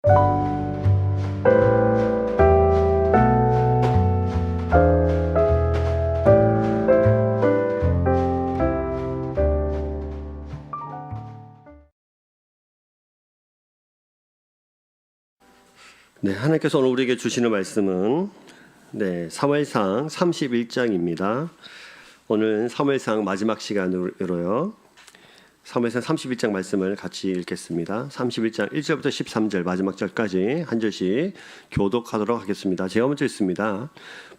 네, 하나님께서 오늘 우리에게 주시는 말씀은 사무엘상 31장입니다. 오늘 사무엘상 마지막 시간으로요. 사무엘상 31장 말씀을 같이 읽겠습니다. 31장 1절부터 13절 마지막 절까지 한 절씩 교독하도록 하겠습니다. 제가 먼저 읽습니다.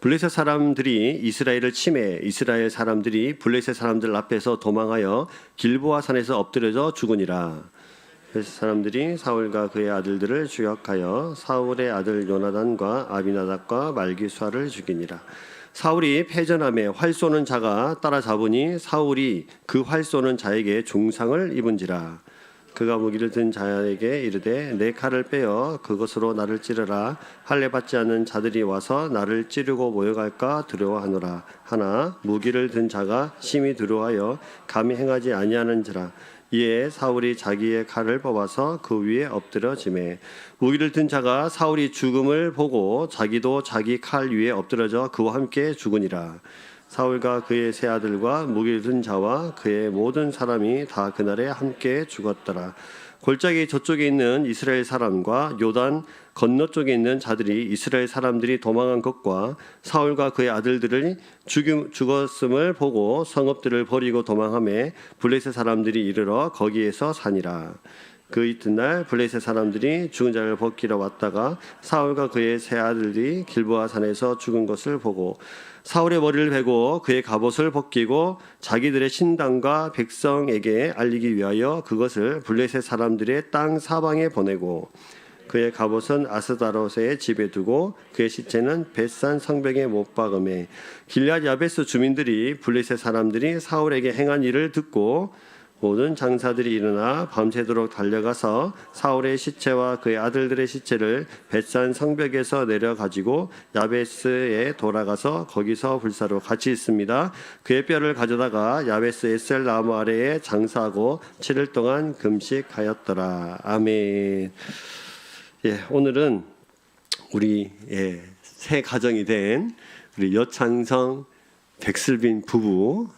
블레셋 사람들이 이스라엘을 침해 이스라엘 사람들이 블레셋 사람들 앞에서 도망하여 길보아 산에서 엎드려져 죽으니라. 블레셋 사람들이 사울과 그의 아들들을 추격하여 사울의 아들 요나단과 아비나답과 말기수아를 죽이니라. 사울이 패전함에 활 쏘는 자가 따라잡으니 사울이 그 활 쏘는 자에게 중상을 입은지라. 그가 무기를 든 자에게 이르되 내 칼을 빼어 그것으로 나를 찌르라. 할례 받지 않는 자들이 와서 나를 찌르고 모여갈까 두려워하노라. 하나 무기를 든 자가 심히 두려워하여 감히 행하지 아니하는지라. 이에 사울이 자기의 칼을 뽑아서 그 위에 엎드려지매 무기를 든 자가 사울이 죽음을 보고 자기도 자기 칼 위에 엎드려져 그와 함께 죽으니라. 사울과 그의 세 아들과 무기를 든 자와 그의 모든 사람이 다 그날에 함께 죽었더라. 골짜기 저쪽에 있는 이스라엘 사람과 요단 건너쪽에 있는 자들이 이스라엘 사람들이 도망한 것과 사울과 그의 아들들이 죽었음을 보고 성읍들을 버리고 도망하며 블레셋 사람들이 이르러 거기에서 사니라. 그 이튿날 블레셋 사람들이 죽은 자를 벗기러 왔다가 사울과 그의 세 아들이 길보아 산에서 죽은 것을 보고 사울의 머리를 베고 그의 갑옷을 벗기고 자기들의 신당과 백성에게 알리기 위하여 그것을 블레셋 사람들의 땅 사방에 보내고 그의 갑옷은 아스다롯의 집에 두고 그의 시체는 벳산 성벽에 못 박음에 길앗 야베스 주민들이 블레셋 사람들이 사울에게 행한 일을 듣고 모든 장사들이 일어나 밤새도록 달려가서 사울의 시체와 그의 아들들의 시체를 벳산 성벽에서 내려가지고 야베스에 돌아가서 거기서 불사로 같이 있습니다. 그의 뼈를 가져다가 야베스 에셀 나무 아래에 장사하고 7일 동안 금식하였더라. 아멘. 오늘은 우리 새 가정이 된 우리 여창성 백슬빈 부부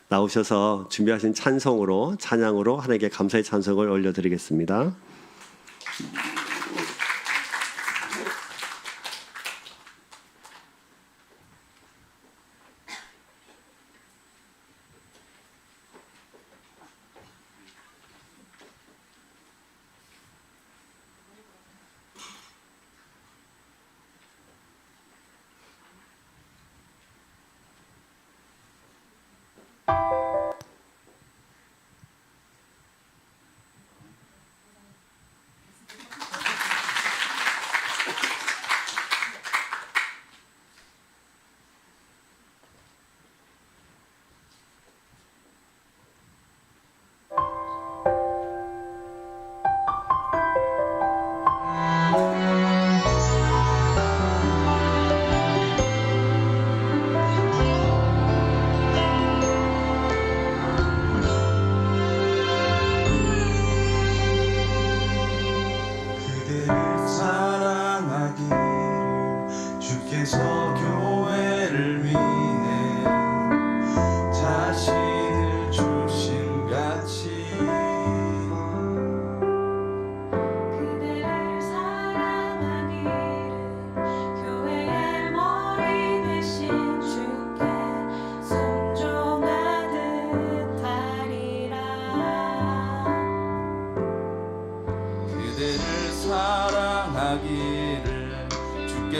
나오셔서 준비하신 찬송으로 찬양으로 하나님께 감사의 찬송을 올려드리겠습니다.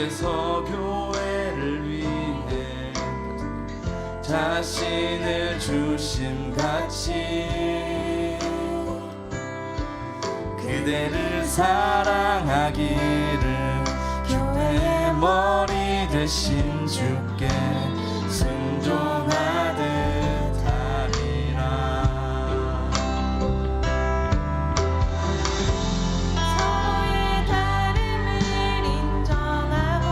주께서 교회를 위해 자신을 주심같이 그대를 사랑하기를 교회의 머리 되신 주께 순종하듯 하리라. 서로의 다름을 인정하고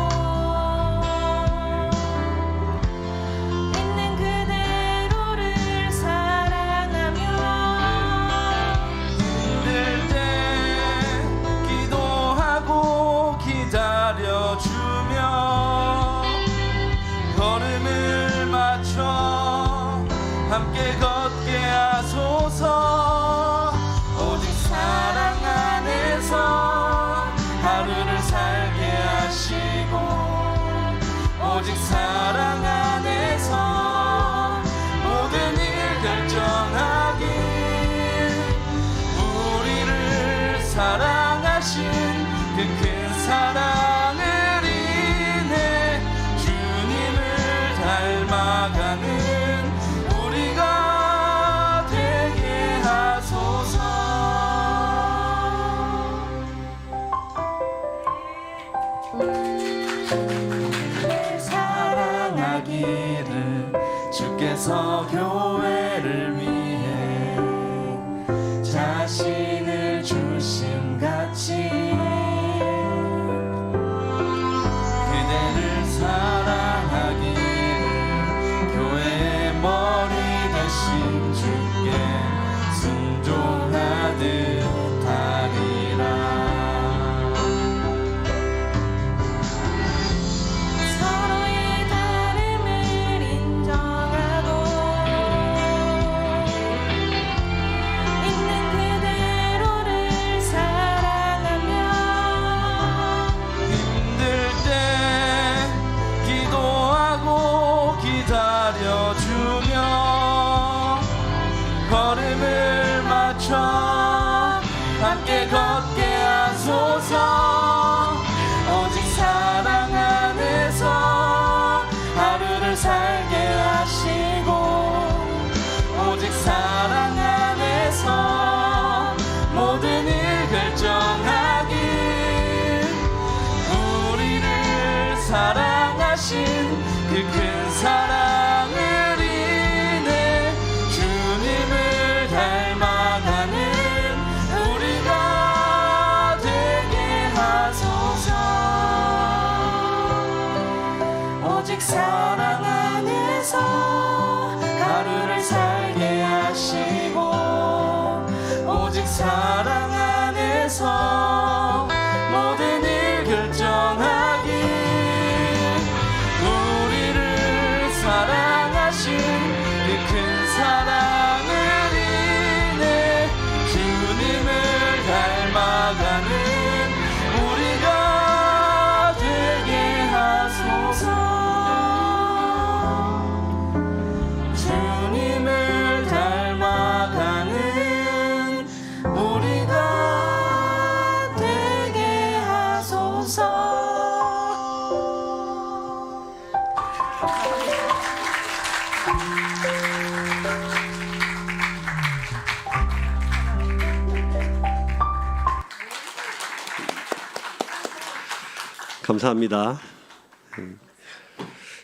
있는 그대로를 사랑하며 힘들 때 기도하며 그 큰 사랑을 인해 주님을 닮아가는 우리가 되게 하소서. 사랑하기를 주께서 교회를 위해 자신을 주심같이 그대를 사랑하기를 교회의 머리 되신 주께 순종하듯 하리라. 서로의 다름을 인정하고 있는 그대로를 사랑하며 힘들 때 기도하고 기다려주며 걸음을 맞춰 함께 걷게 하소서. 오직 사랑 안에서 하루를 살게 하시고 오직 사랑 안에서 모든 일 결정하길 우리를 사랑하신 그 큰 사랑을 인해 주님을 닮아가는 우리가 되게 하소서. 오직 사랑 안에서 하루를 살게 하시고 오직 사랑 안에서 모든 일 결정하길 우리를 사랑하신 그 큰 사랑을 인해 주님을 닮아가는 우리가 되게 하소서. 주님을 닮아가는 우리가 되게 하소서. 감사합니다.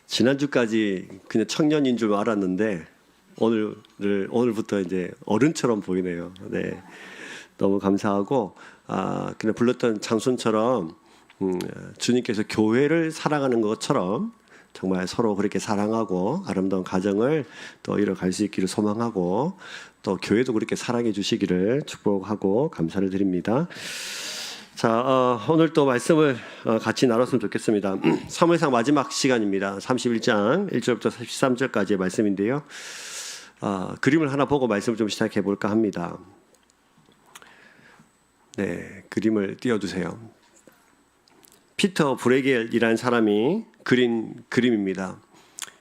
지난주까지 그냥 청년인 줄 알았는데 오늘부터 이제 어른처럼 보이네요. 네, 너무 감사하고 그냥 불렀던 장순처럼 주님께서 교회를 사랑하는 것처럼 정말 서로 그렇게 사랑하고 아름다운 가정을 또 이뤄갈 수 있기를 소망하고 또 교회도 그렇게 사랑해 주시기를 축복하고 감사를 드립니다. 자, 오늘 또 말씀을 같이 나눴으면 좋겠습니다. 사무엘상 마지막 시간입니다. 31장 1절부터 13절까지의 말씀인데요. 그림을 하나 보고 말씀을 좀 시작해 볼까 합니다. 네, 그림을 띄워주세요. 피터 브레겔이라는 사람이 그린 그림입니다.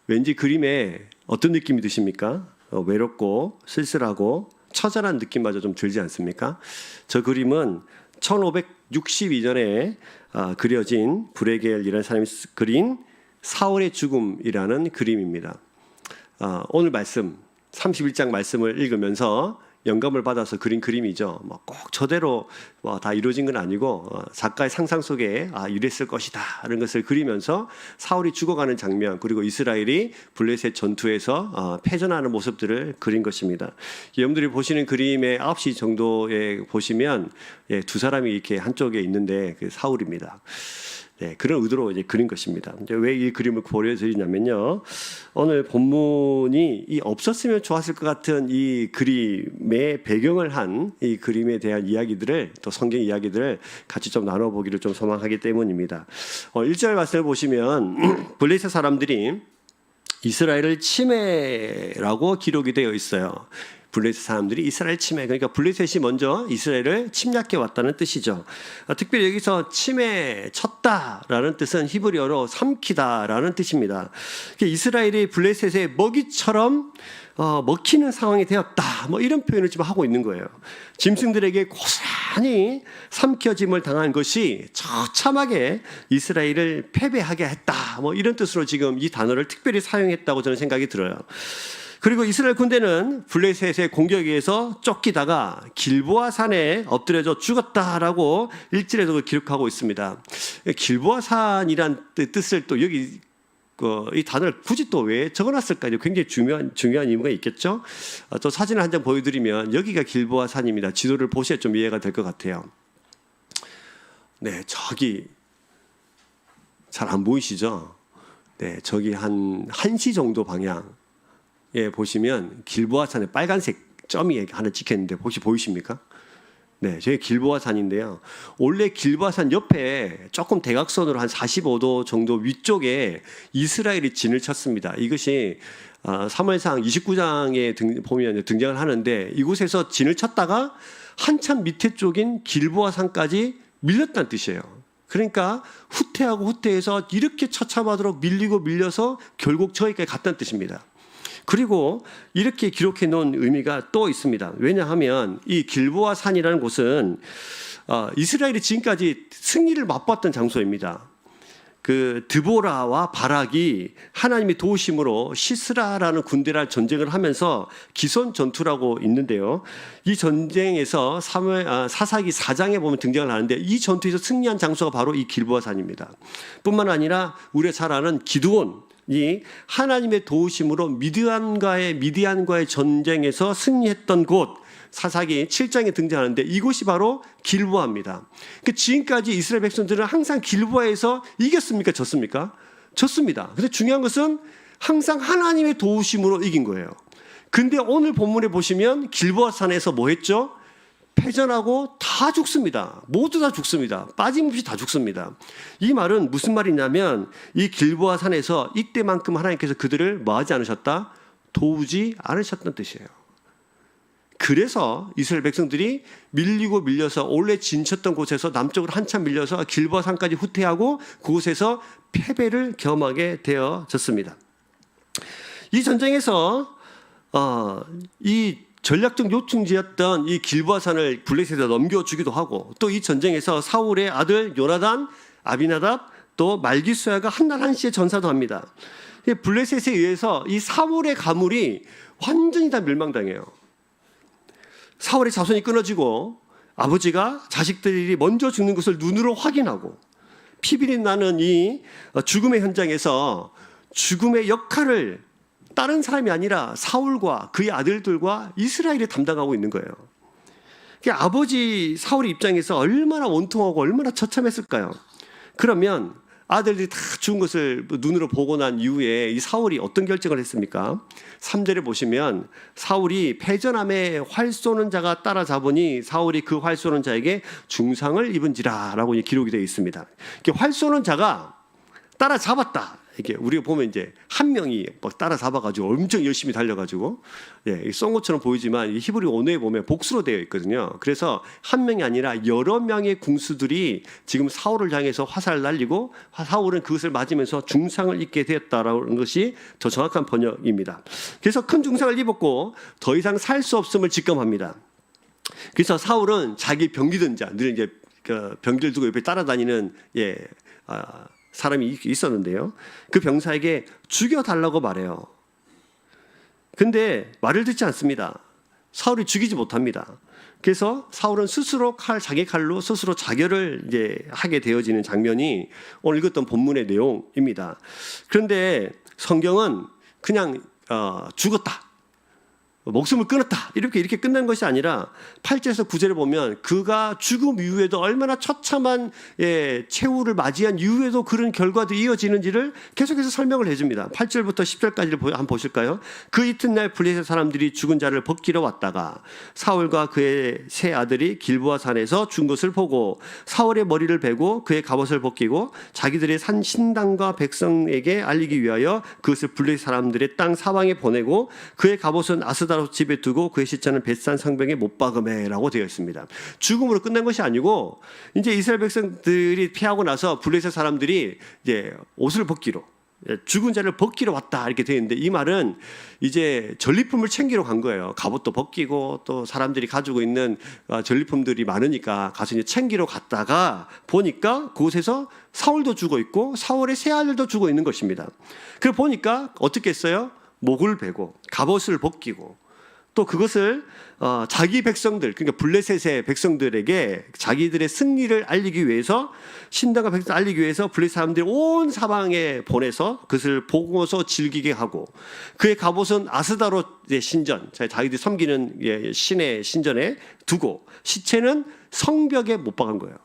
왠지 그림에 어떤 느낌이 드십니까? 외롭고 쓸쓸하고 처절한 느낌마저 좀 들지 않습니까? 저 그림은 1562년에 그려진 브레겔이라는 사람이 그린 사울의 죽음이라는 그림입니다. 오늘 말씀 31장 말씀을 읽으면서 영감을 받아서 그린 그림이죠. 꼭 저대로 다 이루어진 건 아니고 작가의 상상 속에 이랬을 것이다 이런 것을 그리면서 사울이 죽어가는 장면 그리고 이스라엘이 블레셋 전투에서 패전하는 모습들을 그린 것입니다. 여러분들이 보시는 그림의 9시 정도에 보시면 두 사람이 이렇게 한쪽에 있는데 그 사울입니다. 네, 그런 의도로 이제 그린 것입니다. 왜 이 그림을 보여드리냐면요, 오늘 본문이 이 없었으면 좋았을 것 같은 이 그림의 배경을 한 이 그림에 대한 이야기들을 또 성경 이야기들을 같이 좀 나눠보기를 좀 소망하기 때문입니다. 1절 말씀을 보시면 블레셋 사람들이 이스라엘을 침해라고 기록이 되어 있어요. 블레셋 사람들이 이스라엘 침해, 그러니까 블레셋이 먼저 이스라엘을 침략해 왔다는 뜻이죠. 특별히 여기서 침해 쳤다라는 뜻은 히브리어로 삼키다라는 뜻입니다. 이스라엘이 블레셋의 먹이처럼 먹히는 상황이 되었다, 뭐 이런 표현을 지금 하고 있는 거예요. 짐승들에게 고스란히 삼켜짐을 당한 것이 처참하게 이스라엘을 패배하게 했다, 뭐 이런 뜻으로 지금 이 단어를 특별히 사용했다고 저는 생각이 들어요. 그리고 이스라엘 군대는 블레셋의 공격에 의해서 쫓기다가 길보아 산에 엎드려져 죽었다라고 1절에도 기록하고 있습니다. 길보아 산이란 뜻을 또 여기 이 단어를 굳이 또 왜 적어놨을까요? 굉장히 중요한 의미가 있겠죠. 또 사진을 한 장 보여드리면 여기가 길보아 산입니다. 지도를 보셔야 좀 이해가 될 것 같아요. 네, 저기 잘 안 보이시죠? 네, 저기 한 1시 정도 방향에 보시면 길보아 산에 빨간색 점이 하나 찍혀 있는데 혹시 보이십니까? 네, 저게 길보아 산인데요. 원래 길보아 산 옆에 조금 대각선으로 한 45도 정도 위쪽에 이스라엘이 진을 쳤습니다. 이것이 사무엘상 29장에 보면 등장을 하는데 이곳에서 진을 쳤다가 한참 밑에 쪽인 길보아 산까지 밀렸다는 뜻이에요. 그러니까 후퇴하고 후퇴해서 이렇게 처참하도록 밀리고 밀려서 결국 저기까지 갔다는 뜻입니다. 그리고 이렇게 기록해 놓은 의미가 또 있습니다. 왜냐하면 이 길보아 산이라는 곳은 이스라엘이 지금까지 승리를 맛봤던 장소입니다. 그 드보라와 바락이 하나님의 도우심으로 시스라라는 군대랑 전쟁을 하면서 기손 전투라고 있는데요. 이 전쟁에서 사사기 4장에 보면 등장을 하는데 이 전투에서 승리한 장소가 바로 이 길보아 산입니다. 뿐만 아니라 우리가 잘 아는 기드온, 이 하나님의 도우심으로 미디안과의 전쟁에서 승리했던 곳, 사사기 7장에 등장하는데 이곳이 바로 길보아입니다. 지금까지 이스라엘 백성들은 항상 길보아에서 이겼습니까? 졌습니까? 졌습니다. 근데 중요한 것은 항상 하나님의 도우심으로 이긴 거예요. 근데 오늘 본문에 보시면 길보아 산에서 뭐 했죠? 패전하고 다 죽습니다. 모두 다 죽습니다. 빠짐없이 다 죽습니다. 이 말은 무슨 말이냐면 이 길보아 산에서 이때만큼 하나님께서 그들을 뭐하지 않으셨다? 도우지 않으셨다는 뜻이에요. 그래서 이스라엘 백성들이 밀리고 밀려서 원래 진쳤던 곳에서 남쪽으로 한참 밀려서 길보아 산까지 후퇴하고 그곳에서 패배를 경험하게 되어졌습니다. 이 전쟁에서 이 전략적 요충지였던 이 길보아 산을 블레셋에 넘겨주기도 하고 또 이 전쟁에서 사울의 아들 요나단, 아비나답, 또 말기수야가 한날 한시에 전사도 합니다. 블레셋에 의해서 이 사울의 가물이 완전히 다 멸망당해요. 사울의 자손이 끊어지고 아버지가 자식들이 먼저 죽는 것을 눈으로 확인하고 피비린 나는 이 죽음의 현장에서 죽음의 역할을 다른 사람이 아니라 사울과 그의 아들들과 이스라엘이 담당하고 있는 거예요. 아버지 사울의 입장에서 얼마나 원통하고 얼마나 처참했을까요? 그러면 아들들이 다 죽은 것을 눈으로 보고 난 이후에 이 사울이 어떤 결정을 했습니까? 3절에 보시면 사울이 패전함에 활 쏘는 자가 따라잡으니 사울이 그 활 쏘는 자에게 중상을 입은지라 라고 기록이 되어 있습니다. 활 쏘는 자가 따라잡았다. 이게 우리가 보면 이제 한 명이 막 따라잡아가지고 엄청 열심히 달려가지고 쏜 것처럼 보이지만 히브리 언어에 보면 복수로 되어 있거든요. 그래서 한 명이 아니라 여러 명의 군수들이 지금 사울을 향해서 화살을 날리고 사울은 그것을 맞으면서 중상을 입게 되었다라는 것이 더 정확한 번역입니다. 그래서 큰 중상을 입었고 더 이상 살 수 없음을 직감합니다. 그래서 사울은 자기 병기든 자, 늘 이제 병기를 두고 옆에 따라다니는 사람이 있었는데요. 그 병사에게 죽여달라고 말해요. 근데 말을 듣지 않습니다. 사울이 죽이지 못합니다. 그래서 사울은 스스로 자기 칼로 스스로 자결을 하게 되어지는 장면이 오늘 읽었던 본문의 내용입니다. 그런데 성경은 그냥 죽었다, 목숨을 끊었다 이렇게 끝난 것이 아니라 8절에서 9절에 보면 그가 죽음 이후에도 얼마나 처참한 최후를 맞이한 이후에도 그런 결과들이 이어지는지를 계속해서 설명을 해줍니다. 8절부터 10절까지를 한번 보실까요? 그 이튿날 블레셋 사람들이 죽은 자를 벗기러 왔다가 사울과 그의 세 아들이 길보아 산에서 죽은 것을 보고 사울의 머리를 베고 그의 갑옷을 벗기고 자기들의 산 신당과 백성에게 알리기 위하여 그것을 블레셋 사람들의 땅 사방에 보내고 그의 갑옷은 아스다로 아스다로 집에 두고 그의 시체는 벳산 성벽에 못 박음해라고 되어 있습니다. 죽음으로 끝난 것이 아니고 이제 이스라엘 백성들이 피하고 나서 블레셋 사람들이 이제 옷을 벗기로 죽은 자를 벗기러 왔다 이렇게 되어 있는데 이 말은 이제 전리품을 챙기러 간 거예요. 갑옷도 벗기고 또 사람들이 가지고 있는 전리품들이 많으니까 가서 이제 챙기러 갔다가 보니까 그곳에서 사울도 죽어 있고 사울의 세 아들도 죽어 있는 것입니다. 그걸 보니까 어떻게 했어요? 목을 베고 갑옷을 벗기고 또 그것을 자기 백성들 그러니까 블레셋의 백성들에게 자기들의 승리를 알리기 위해서 신당과 백성을 알리기 위해서 블레셋 사람들이 온 사방에 보내서 그것을 보고서 즐기게 하고 그의 갑옷은 아스다롯의 신전 자기들이 섬기는 신의 신전에 두고 시체는 성벽에 못 박은 거예요.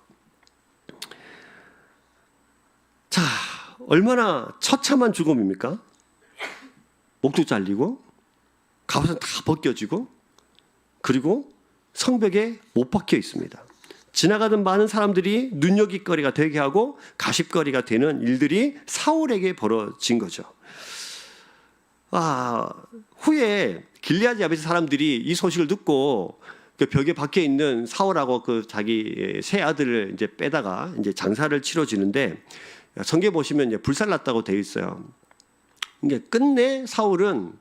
자, 얼마나 처참한 죽음입니까? 목도 잘리고 갑옷은 다 벗겨지고 그리고 성벽에 못 박혀 있습니다. 지나가던 많은 사람들이 눈여깃거리가 되게 하고 가십거리가 되는 일들이 사울에게 벌어진 거죠. 후에 길리앗 야베스 사람들이 이 소식을 듣고 그 벽에 박혀 있는 사울하고 그 자기 세 아들을 이제 빼다가 이제 장사를 치러지는데 성경에 보시면 이제 불살났다고 되어 있어요. 이게 끝내 사울은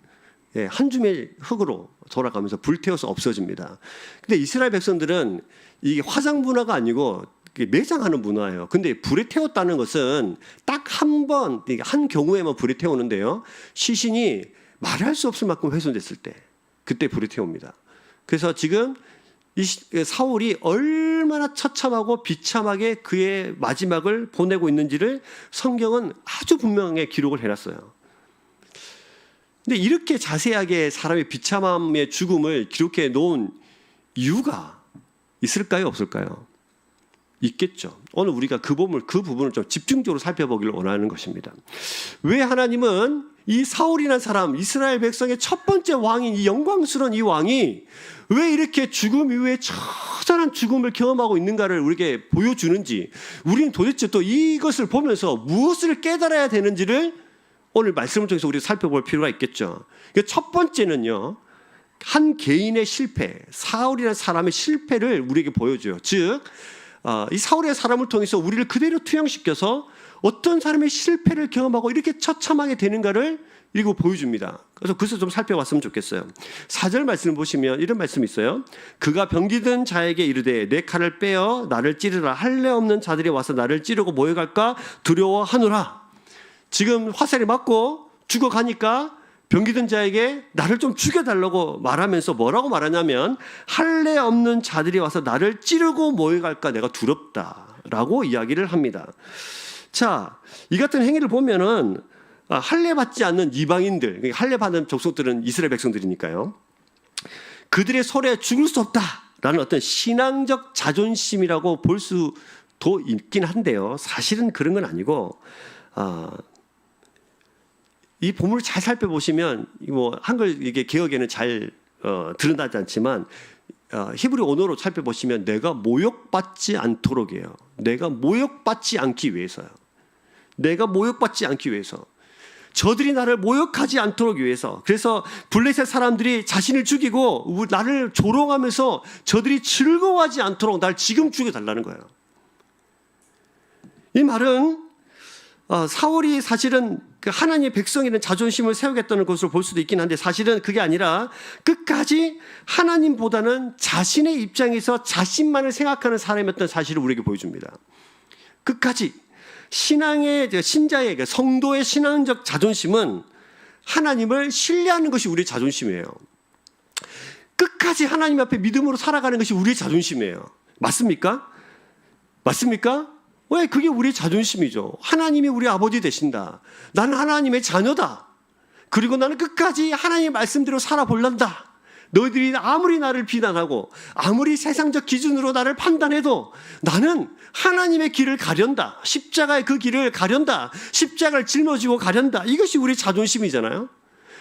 한 줌의 흙으로 돌아가면서 불태워서 없어집니다. 근데 이스라엘 백성들은 이게 화상 문화가 아니고 매장하는 문화예요. 근데 불에 태웠다는 것은 딱 한 번, 한 경우에만 불에 태우는데요. 시신이 말할 수 없을 만큼 훼손됐을 때, 그때 불에 태웁니다. 그래서 지금 이 사울이 얼마나 처참하고 비참하게 그의 마지막을 보내고 있는지를 성경은 아주 분명하게 기록을 해놨어요. 근데 이렇게 자세하게 사람의 비참함의 죽음을 기록해 놓은 이유가 있을까요? 없을까요? 있겠죠. 오늘 우리가 그 부분을 좀 집중적으로 살펴보기를 원하는 것입니다. 왜 하나님은 이 사울이라는 사람, 이스라엘 백성의 첫 번째 왕인 이 영광스러운 이 왕이 왜 이렇게 죽음 이후에 처절한 죽음을 경험하고 있는가를 우리에게 보여주는지, 우리는 도대체 또 이것을 보면서 무엇을 깨달아야 되는지를 오늘 말씀을 통해서 우리가 살펴볼 필요가 있겠죠. 첫 번째는요, 한 개인의 실패, 사울이라는 사람의 실패를 우리에게 보여줘요. 즉, 이 사울의 사람을 통해서 우리를 그대로 투영시켜서 어떤 사람의 실패를 경험하고 이렇게 처참하게 되는가를 이거 보여줍니다. 그래서 그것을 좀 살펴봤으면 좋겠어요. 4절 말씀을 보시면 이런 말씀이 있어요. 그가 병기든 자에게 이르되 내 칼을 빼어 나를 찌르라. 할례 없는 자들이 와서 나를 찌르고 모여갈까 두려워하노라. 지금 화살이 맞고 죽어가니까 병기든 자에게 나를 좀 죽여달라고 말하면서 뭐라고 말하냐면 할례 없는 자들이 와서 나를 찌르고 모여갈까 내가 두렵다라고 이야기를 합니다. 자, 이 같은 행위를 보면은 할례 받지 않는 이방인들, 할례 받는 족속들은 이스라엘 백성들이니까요. 그들의 소리에 죽을 수 없다라는 어떤 신앙적 자존심이라고 볼 수도 있긴 한데요. 사실은 그런 건 아니고 이 본문을 잘 살펴보시면 뭐 한글 이게 개역에는 잘 드러나지 않지만 히브리 언어로 살펴보시면 내가 모욕받지 않도록이에요. 내가 모욕받지 않기 위해서요. 내가 모욕받지 않기 위해서. 저들이 나를 모욕하지 않도록 위해서. 그래서 블레셋 사람들이 자신을 죽이고 나를 조롱하면서 저들이 즐거워하지 않도록 날 지금 죽여달라는 거예요. 이 말은 사울이 사실은 그 하나님의 백성이라는 자존심을 세우겠다는 것으로 볼 수도 있긴 한데 사실은 그게 아니라 끝까지 하나님보다는 자신의 입장에서 자신만을 생각하는 사람이었던 사실을 우리에게 보여줍니다. 끝까지 신앙의 신자의 성도의 신앙적 자존심은 하나님을 신뢰하는 것이 우리의 자존심이에요. 끝까지 하나님 앞에 믿음으로 살아가는 것이 우리의 자존심이에요. 맞습니까? 맞습니까? 왜? 그게 우리의 자존심이죠. 하나님이 우리 아버지 되신다. 나는 하나님의 자녀다. 그리고 나는 끝까지 하나님의 말씀대로 살아볼란다. 너희들이 아무리 나를 비난하고 아무리 세상적 기준으로 나를 판단해도 나는 하나님의 길을 가련다. 십자가의 그 길을 가련다. 십자가를 짊어지고 가련다. 이것이 우리 자존심이잖아요.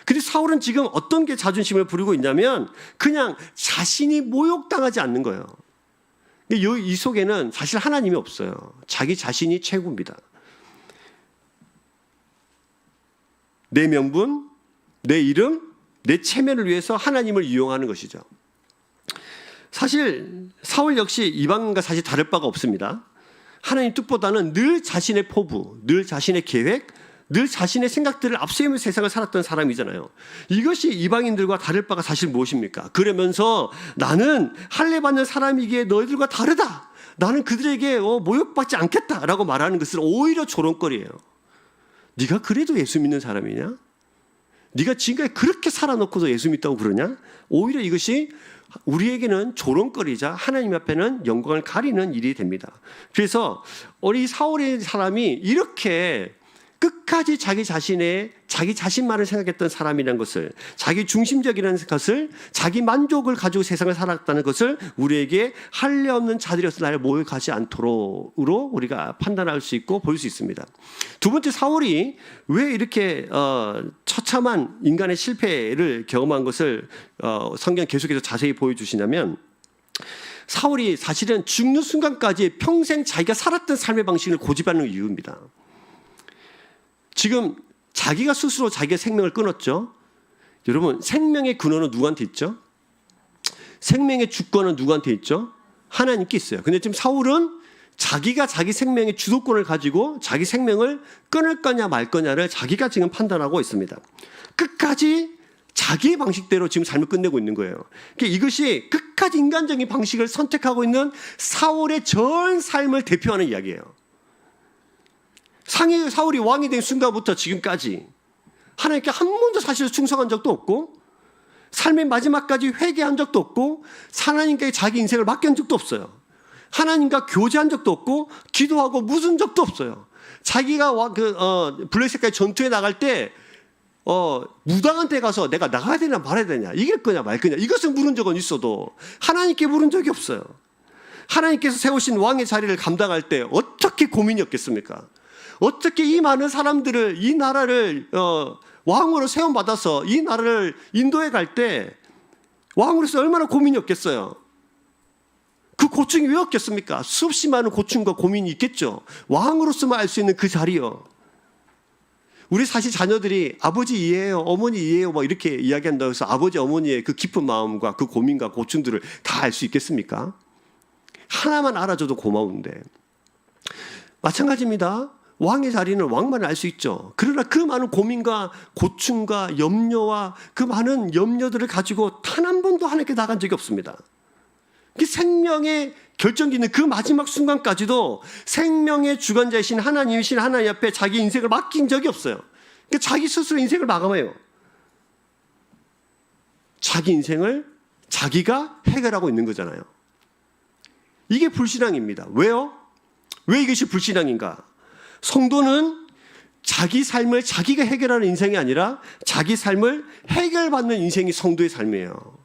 근데 사울은 지금 어떤 게 자존심을 부리고 있냐면 그냥 자신이 모욕당하지 않는 거예요. 이 속에는 사실 하나님이 없어요. 자기 자신이 최고입니다. 내 명분, 내 이름, 내 체면을 위해서 하나님을 이용하는 것이죠. 사실 사울 역시 이방인과 사실 다를 바가 없습니다. 하나님 뜻보다는 늘 자신의 포부, 늘 자신의 계획, 늘 자신의 생각들을 앞세우며 세상을 살았던 사람이잖아요. 이것이 이방인들과 다를 바가 사실 무엇입니까? 그러면서 나는 할례받는 사람이기에 너희들과 다르다. 나는 그들에게 모욕받지 않겠다라고 말하는 것은 오히려 조롱거리예요. 네가 그래도 예수 믿는 사람이냐? 네가 지금까지 그렇게 살아놓고도 예수 믿다고 그러냐? 오히려 이것이 우리에게는 조롱거리자 하나님 앞에는 영광을 가리는 일이 됩니다. 그래서 우리 사울의 사람이 이렇게 끝까지 자기 자신만을 생각했던 사람이라는 것을, 자기 중심적이라는 것을, 자기 만족을 가지고 세상을 살았다는 것을 우리에게 할례 없는 자들이어서 나를 모욕하지 않도록으로 우리가 판단할 수 있고 볼 수 있습니다. 두 번째, 사울이 왜 이렇게 처참한 인간의 실패를 경험한 것을 성경 계속해서 자세히 보여주시냐면, 사울이 사실은 죽는 순간까지 평생 자기가 살았던 삶의 방식을 고집하는 이유입니다. 지금 자기가 스스로 자기의 생명을 끊었죠. 여러분, 생명의 근원은 누구한테 있죠? 생명의 주권은 누구한테 있죠? 하나님께 있어요. 근데 지금 사울은 자기가 자기 생명의 주도권을 가지고 자기 생명을 끊을 거냐 말 거냐를 자기가 지금 판단하고 있습니다. 끝까지 자기의 방식대로 지금 삶을 끝내고 있는 거예요. 그러니까 이것이 끝까지 인간적인 방식을 선택하고 있는 사울의 전 삶을 대표하는 이야기예요. 사울이 왕이 된 순간부터 지금까지 하나님께 한 번도 사실 충성한 적도 없고, 삶의 마지막까지 회개한 적도 없고, 하나님께 자기 인생을 맡긴 적도 없어요. 하나님과 교제한 적도 없고, 기도하고 묻은 적도 없어요. 자기가 블레셋까지 전투에 나갈 때 무당한 데 가서 내가 나가야 되냐 말아야 되냐, 이길 거냐 말 거냐, 이것을 물은 적은 있어도 하나님께 물은 적이 없어요. 하나님께서 세우신 왕의 자리를 감당할 때 어떻게 고민이 없겠습니까? 어떻게 이 많은 사람들을, 이 나라를 왕으로 세움받아서 이 나라를 인도해 갈 때 왕으로서 얼마나 고민이 없겠어요. 그 고충이 왜 없겠습니까? 수없이 많은 고충과 고민이 있겠죠. 왕으로서만 알 수 있는 그 자리요. 우리 사실 자녀들이 아버지 이해해요, 어머니 이해해요 뭐 이렇게 이야기한다고 해서 아버지 어머니의 그 깊은 마음과 그 고민과 고충들을 다 알 수 있겠습니까? 하나만 알아줘도 고마운데. 마찬가지입니다. 왕의 자리는 왕만 알 수 있죠. 그러나 그 많은 고민과 고충과 염려와 그 많은 염려들을 가지고 단 한 번도 하나님께 나간 적이 없습니다. 생명의 결정기 있는 그 마지막 순간까지도 생명의 주관자이신 하나님이신 하나님 앞에 자기 인생을 맡긴 적이 없어요. 그러니까 자기 스스로 인생을 마감해요. 자기 인생을 자기가 해결하고 있는 거잖아요. 이게 불신앙입니다. 왜요? 왜 이것이 불신앙인가? 성도는 자기 삶을 자기가 해결하는 인생이 아니라 자기 삶을 해결받는 인생이 성도의 삶이에요.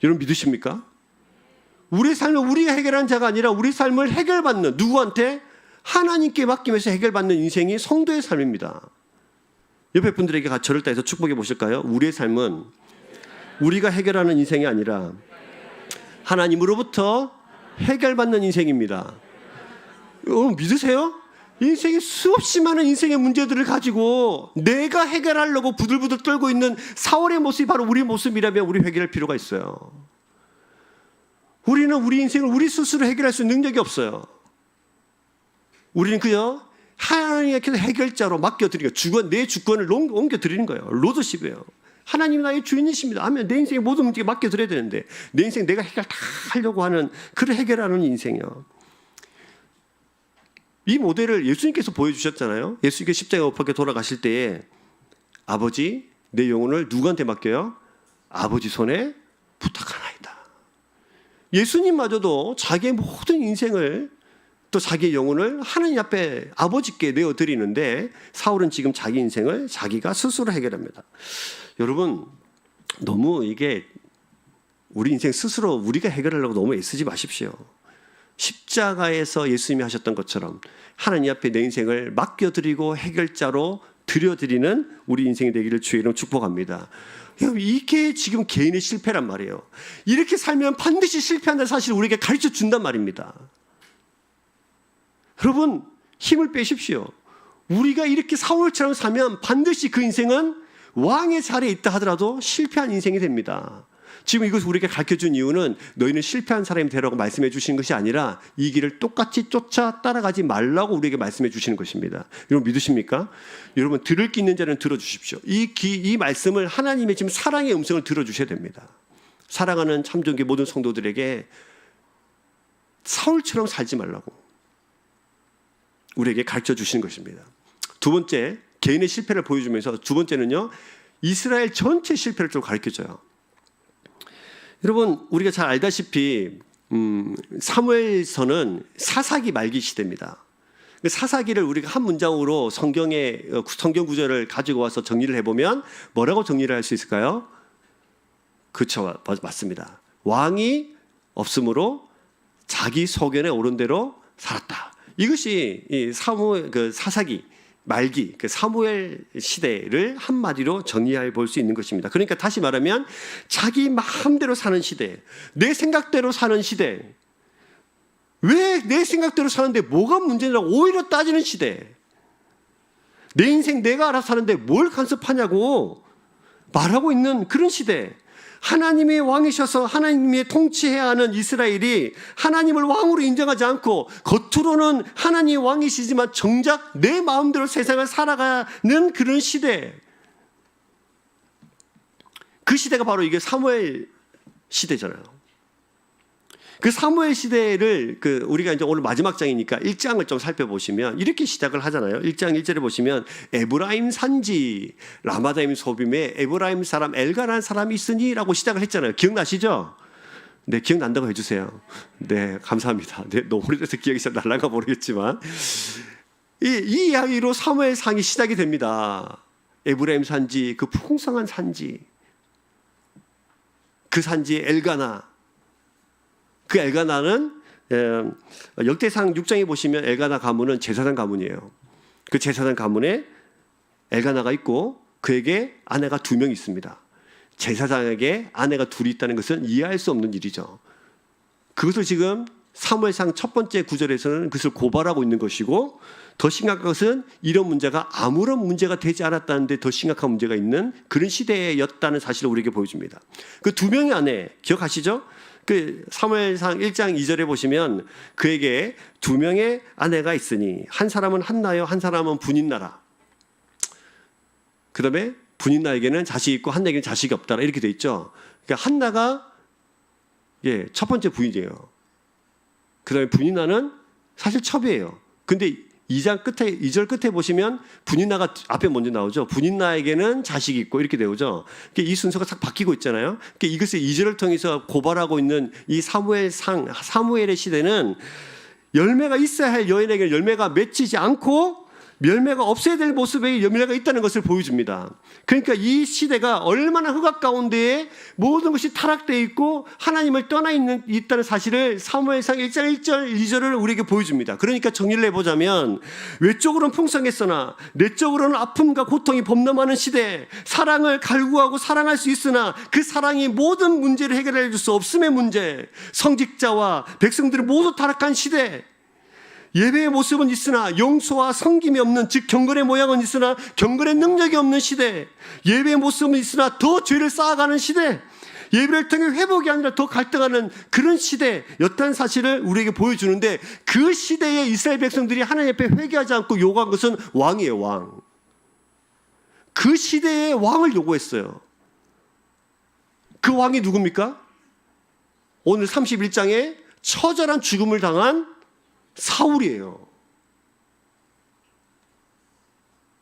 여러분 믿으십니까? 우리 삶을 우리가 해결하는 자가 아니라 우리 삶을 해결받는, 누구한테? 하나님께 맡기면서 해결받는 인생이 성도의 삶입니다. 옆에 분들에게 저를 따라서 축복해 보실까요? 우리의 삶은 우리가 해결하는 인생이 아니라 하나님으로부터 해결받는 인생입니다. 여러분 믿으세요? 인생의 수없이 많은 인생의 문제들을 가지고 내가 해결하려고 부들부들 떨고 있는 사울의 모습이 바로 우리 모습이라면 우리 회개할 필요가 있어요. 우리는 우리 인생을 우리 스스로 해결할 수 있는 능력이 없어요. 우리는 그저 하나님께서 해결자로 맡겨드리고 내 주권을 옮겨드리는 거예요. 로드십이에요. 하나님 나의 주인이십니다 하면 내 인생의 모든 문제에 맡겨드려야 되는데 내 인생 내가 해결 다 하려고 하는, 그를 해결하는 인생이요. 이 모델을 예수님께서 보여주셨잖아요. 예수님께서 십자가에 못 박혀 돌아가실 때에 아버지 내 영혼을 누구한테 맡겨요? 아버지 손에 부탁하나이다. 예수님마저도 자기의 모든 인생을 또 자기의 영혼을 하나님 앞에 아버지께 내어드리는데 사울은 지금 자기 인생을 자기가 스스로 해결합니다. 여러분 너무 이게 우리 인생 스스로 우리가 해결하려고 너무 애쓰지 마십시오. 십자가에서 예수님이 하셨던 것처럼 하나님 앞에 내 인생을 맡겨드리고 해결자로 드려드리는 우리 인생이 되기를 주의 이름으로 축복합니다. 이게 지금 개인의 실패란 말이에요. 이렇게 살면 반드시 실패한다는 사실을 우리에게 가르쳐 준단 말입니다. 여러분 힘을 빼십시오. 우리가 이렇게 사울처럼 살면 반드시 그 인생은 왕의 자리에 있다 하더라도 실패한 인생이 됩니다. 지금 이것을 우리에게 가르쳐준 이유는 너희는 실패한 사람이 되라고 말씀해 주시는 것이 아니라 이 길을 똑같이 쫓아 따라가지 말라고 우리에게 말씀해 주시는 것입니다. 여러분 믿으십니까? 여러분 들을 게 있는 자는 들어주십시오. 이 말씀을 하나님의 지금 사랑의 음성을 들어주셔야 됩니다. 사랑하는 참종교 모든 성도들에게 사울처럼 살지 말라고 우리에게 가르쳐 주시는 것입니다. 두 번째, 개인의 실패를 보여주면서 두 번째는요, 이스라엘 전체 실패를 좀 가르쳐줘요. 여러분 우리가 잘 알다시피 사무엘서는 사사기 말기 시대입니다. 사사기를 우리가 한 문장으로 성경 구절을 가지고 와서 정리를 해보면 뭐라고 정리를 할 수 있을까요? 그렇죠, 맞습니다. 왕이 없으므로 자기 소견에 오른 대로 살았다. 이것이 이 사사기 말기, 사무엘 시대를 한마디로 정리해 볼 수 있는 것입니다. 그러니까 다시 말하면 자기 마음대로 사는 시대, 내 생각대로 사는 시대, 왜 내 생각대로 사는데 뭐가 문제냐고 오히려 따지는 시대, 내 인생 내가 알아서 사는데 뭘 간섭하냐고 말하고 있는 그런 시대. 하나님이 왕이셔서 하나님이 통치해야 하는 이스라엘이 하나님을 왕으로 인정하지 않고 겉으로는 하나님이 왕이시지만 정작 내 마음대로 세상을 살아가는 그런 시대. 그 시대가 바로 이게 사무엘 시대잖아요. 그 사무엘 시대를 우리가 이제 오늘 마지막 장이니까 1장을 좀 살펴보시면 이렇게 시작을 하잖아요. 1장 1절에 보시면 에브라임 산지 라마다임 소빔에 에브라임 사람 엘가라는 사람이 있으니라고 시작을 했잖아요. 기억나시죠? 네, 기억난다고 해주세요. 네, 감사합니다. 네, 너무 오래돼서 기억이 잘 날라가 모르겠지만 이 이야기로 사무엘 상이 시작이 됩니다. 에브라임 산지, 그 풍성한 산지, 그 산지의 엘가나. 그 엘가나는 역대상 6장에 보시면 엘가나 가문은 제사장 가문이에요. 그 제사장 가문에 엘가나가 있고 그에게 아내가 2명 있습니다. 제사장에게 아내가 둘이 있다는 것은 이해할 수 없는 일이죠. 그것을 지금 사무엘상 첫 번째 구절에서는 그것을 고발하고 있는 것이고, 더 심각한 것은 이런 문제가 아무런 문제가 되지 않았다는데 더 심각한 문제가 있는 그런 시대였다는 사실을 우리에게 보여줍니다. 그 2명의 아내 기억하시죠? 그 사무엘상 1장 2절에 보시면 그에게 2명의 아내가 있으니 한 사람은 한나요, 한 사람은 분인나라. 그 다음에 분인나에게는 자식이 있고 한나에게는 자식이 없다, 이렇게 돼 있죠. 그러니까 한나가 첫 번째 부인이에요. 그 다음에 분인나는 사실 첩이에요. 근데 2절 끝에 보시면 분인나가 앞에 먼저 나오죠. 분인나에게는 자식이 있고 이렇게 되오죠. 이 순서가 싹 바뀌고 있잖아요. 이것을 2절을 통해서 고발하고 있는 이 사무엘의 시대는 열매가 있어야 할 여인에게 열매가 맺히지 않고 열매가 없어야 될 모습에 열매가 있다는 것을 보여줍니다. 그러니까 이 시대가 얼마나 흑암 가운데에 모든 것이 타락되어 있고 하나님을 떠나 있다는 사실을 사무엘상 1장 1절 2절을 우리에게 보여줍니다. 그러니까 정리를 해보자면 외적으로는 풍성했으나 내적으로는 아픔과 고통이 범람하는 시대, 사랑을 갈구하고 사랑할 수 있으나 그 사랑이 모든 문제를 해결해 줄 수 없음의 문제, 성직자와 백성들은 모두 타락한 시대, 예배의 모습은 있으나 용서와 섬김이 없는, 즉 경건의 모양은 있으나 경건의 능력이 없는 시대, 예배의 모습은 있으나 더 죄를 쌓아가는 시대, 예배를 통해 회복이 아니라 더 갈등하는 그런 시대였다는 사실을 우리에게 보여주는데, 그 시대에 이스라엘 백성들이 하나님 앞에 회개하지 않고 요구한 것은 왕이에요. 왕. 그 시대에 왕을 요구했어요. 그 왕이 누굽니까? 오늘 31장에 처절한 죽음을 당한 사울이에요.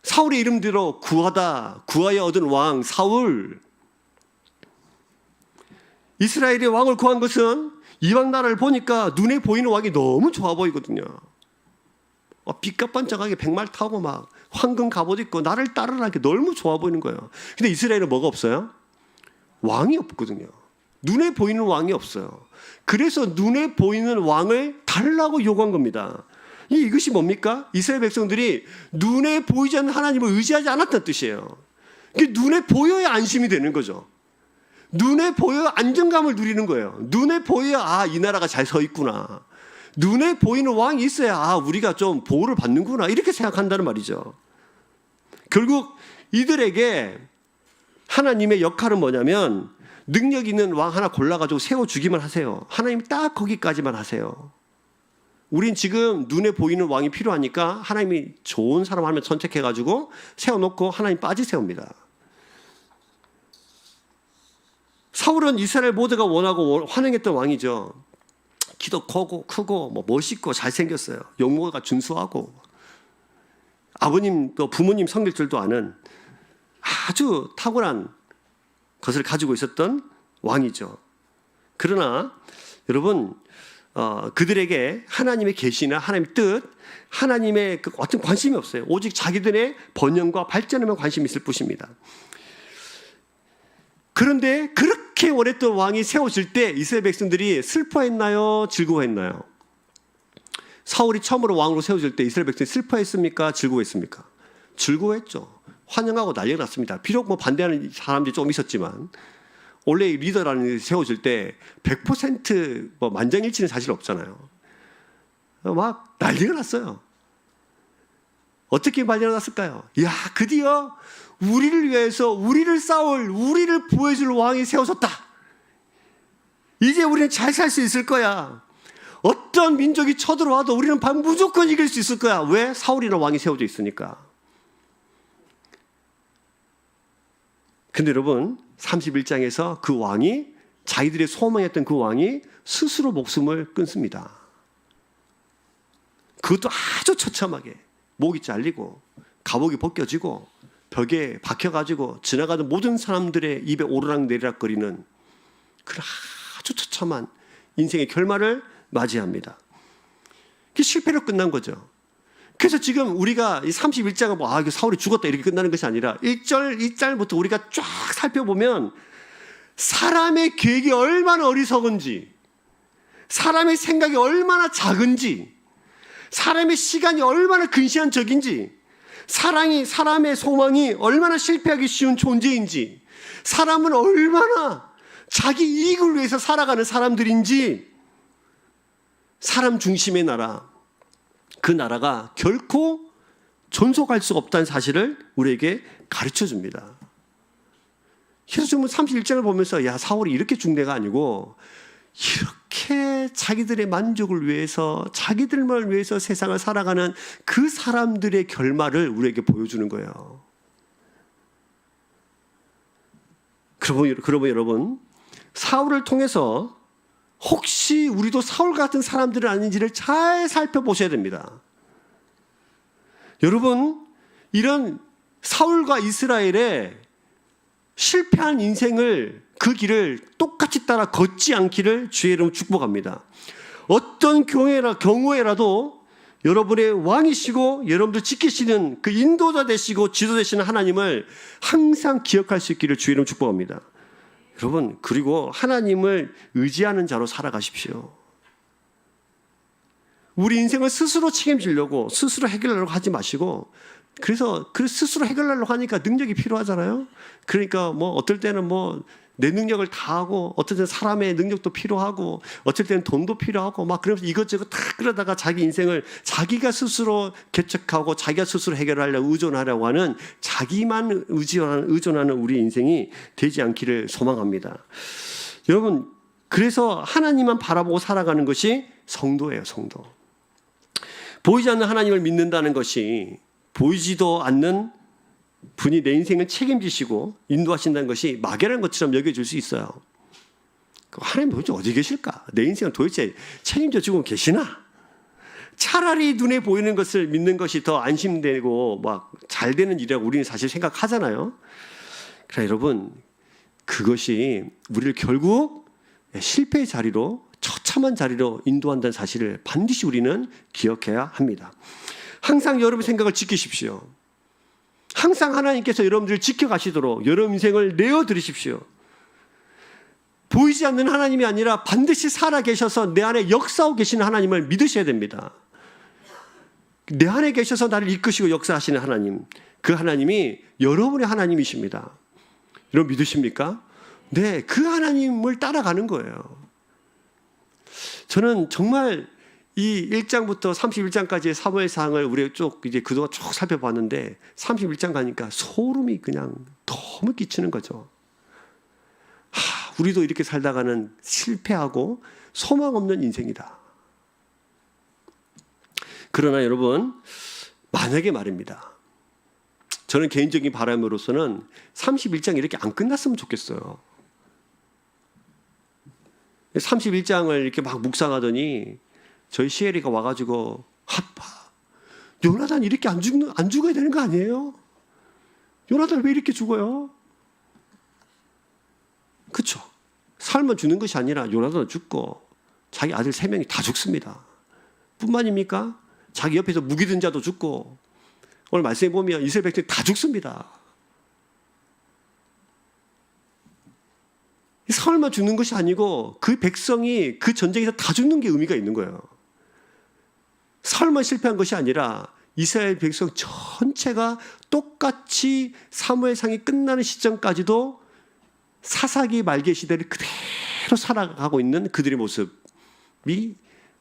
사울의 이름대로 구하여 얻은 왕 사울. 이스라엘의 왕을 구한 것은 이방 나라를 보니까 눈에 보이는 왕이 너무 좋아 보이거든요. 빛과 반짝하게 백말 타고 막 황금 갑옷 입고 나를 따르라, 이렇게 너무 좋아 보이는 거예요. 근데 이스라엘은 뭐가 없어요? 왕이 없거든요. 눈에 보이는 왕이 없어요. 그래서 눈에 보이는 왕을 달라고 요구한 겁니다. 이것이 뭡니까? 이스라엘 백성들이 눈에 보이지 않는 하나님을 의지하지 않았다는 뜻이에요. 눈에 보여야 안심이 되는 거죠. 눈에 보여야 안정감을 누리는 거예요. 눈에 보여야 이 나라가 잘 서 있구나. 눈에 보이는 왕이 있어야 우리가 좀 보호를 받는구나, 이렇게 생각한다는 말이죠. 결국 이들에게 하나님의 역할은 뭐냐면 능력 있는 왕 하나 골라가지고 세워주기만 하세요. 하나님 딱 거기까지만 하세요. 우린 지금 눈에 보이는 왕이 필요하니까 하나님이 좋은 사람 하면 선택해가지고 세워놓고 하나님 빠지세웁니다. 사울은 이스라엘 모두가 원하고 환영했던 왕이죠. 키도 크고 뭐 멋있고 잘생겼어요. 용모가 준수하고 아버님 또 부모님 성격줄도 아는 아주 탁월한 것을 가지고 있었던 왕이죠. 그러나 여러분 그들에게 하나님의 계시나 하나님의 뜻, 하나님의 어떤 관심이 없어요. 오직 자기들의 번영과 발전에만 관심이 있을 뿐입니다. 그런데 그렇게 원했던 왕이 세워질 때 이스라엘 백성들이 슬퍼했나요? 즐거워했나요? 사울이 처음으로 왕으로 세워질 때 이스라엘 백성이 슬퍼했습니까? 즐거워했습니까? 즐거워했죠. 환영하고 난리가 났습니다. 비록 뭐 반대하는 사람들이 조금 있었지만 원래 리더라는 게 세워질 때 100% 뭐 만장일치는 사실 없잖아요. 막 난리가 났어요. 어떻게 난리가 났을까요? 야, 드디어 우리를 위해서 우리를 싸울, 우리를 보여줄 왕이 세워졌다. 이제 우리는 잘 살 수 있을 거야. 어떤 민족이 쳐들어와도 우리는 무조건 이길 수 있을 거야. 왜? 사울이라는 왕이 세워져 있으니까. 근데 여러분 31장에서 그 왕이 자기들의 소망했던 그 왕이 스스로 목숨을 끊습니다. 그것도 아주 처참하게 목이 잘리고 갑옷이 벗겨지고 벽에 박혀가지고 지나가던 모든 사람들의 입에 오르락내리락거리는 그런 아주 처참한 인생의 결말을 맞이합니다. 그게 실패로 끝난 거죠. 그래서 지금 우리가 이 31장은 뭐 사울이 죽었다 이렇게 끝나는 것이 아니라 1절부터 우리가 쫙 살펴보면 사람의 계획이 얼마나 어리석은지, 사람의 생각이 얼마나 작은지, 사람의 시간이 얼마나 근시안적인지, 사람의 소망이 얼마나 실패하기 쉬운 존재인지, 사람은 얼마나 자기 이익을 위해서 살아가는 사람들인지, 사람 중심의 나라, 그 나라가 결코 존속할 수 없다는 사실을 우리에게 가르쳐 줍니다. 그래서 지금 31장을 보면서 야, 사울이 이렇게 중대가 아니고 이렇게 자기들의 만족을 위해서, 자기들만 위해서 세상을 살아가는 그 사람들의 결말을 우리에게 보여주는 거예요. 그러면 여러분, 사울을 통해서 혹시 우리도 사울 같은 사람들은 아닌지를 잘 살펴보셔야 됩니다. 여러분, 이런 사울과 이스라엘의 실패한 인생을, 그 길을 똑같이 따라 걷지 않기를 주의 이름으로 축복합니다. 어떤 경우에라도 여러분의 왕이시고 여러분들 지키시는 그 인도자 되시고 지도 되시는 하나님을 항상 기억할 수 있기를 주의 이름으로 축복합니다. 여러분, 그리고 하나님을 의지하는 자로 살아가십시오. 우리 인생을 스스로 책임지려고, 스스로 해결하려고 하지 마시고, 그래서 스스로 해결하려고 하니까 능력이 필요하잖아요. 그러니까 뭐 어떨 때는 뭐 내 능력을 다하고, 어떨 때는 사람의 능력도 필요하고, 어떨 때는 돈도 필요하고, 막 그러면서 이것저것 다 그러다가 자기 인생을 자기가 스스로 개척하고 자기가 스스로 해결하려고 의존하려고 하는, 자기만 의존하는 우리 인생이 되지 않기를 소망합니다. 여러분, 그래서 하나님만 바라보고 살아가는 것이 성도예요. 성도. 보이지 않는 하나님을 믿는다는 것이, 보이지도 않는 분이 내 인생을 책임지시고 인도하신다는 것이 막연한 것처럼 여겨질 수 있어요. 하나님 도대체 어디 계실까? 내 인생을 도대체 책임져 주고 계시나? 차라리 눈에 보이는 것을 믿는 것이 더 안심되고 막 잘 되는 일이라고 우리는 사실 생각하잖아요. 그러나 여러분, 그것이 우리를 결국 실패의 자리로, 처참한 자리로 인도한다는 사실을 반드시 우리는 기억해야 합니다. 항상 여러분의 생각을 지키십시오. 항상 하나님께서 여러분들을 지켜가시도록 여러분 인생을 내어드리십시오. 보이지 않는 하나님이 아니라 반드시 살아계셔서 내 안에 역사하고 계시는 하나님을 믿으셔야 됩니다. 내 안에 계셔서 나를 이끄시고 역사하시는 하나님, 그 하나님이 여러분의 하나님이십니다. 여러분 믿으십니까? 네, 그 하나님을 따라가는 거예요. 저는 정말 이 1장부터 31장까지의 사무엘상을 우리가 쭉 이제 그동안 쭉 살펴봤는데 31장 가니까 소름이 그냥 너무 끼치는 거죠. 우리도 이렇게 살다가는 실패하고 소망 없는 인생이다. 그러나 여러분, 만약에 말입니다. 저는 개인적인 바람으로서는 31장이 이렇게 안 끝났으면 좋겠어요. 31장을 이렇게 막 묵상하더니 저희 시에리가 와가지고 아빠, 요나단 이렇게 안 죽어야 되는 거 아니에요? 요나단 왜 이렇게 죽어요? 그렇죠. 삶은 죽는 것이 아니라 요나단은 죽고 자기 아들 3명이 다 죽습니다. 뿐만입니까? 자기 옆에서 무기 든 자도 죽고 오늘 말씀해 보면 이스라엘 백성이 다 죽습니다. 사울만 죽는 것이 아니고 그 백성이 그 전쟁에서 다 죽는 게 의미가 있는 거예요. 사울만 실패한 것이 아니라 이스라엘 백성 전체가 똑같이 사무엘상이 끝나는 시점까지도 사사기 말기의 시대를 그대로 살아가고 있는 그들의 모습이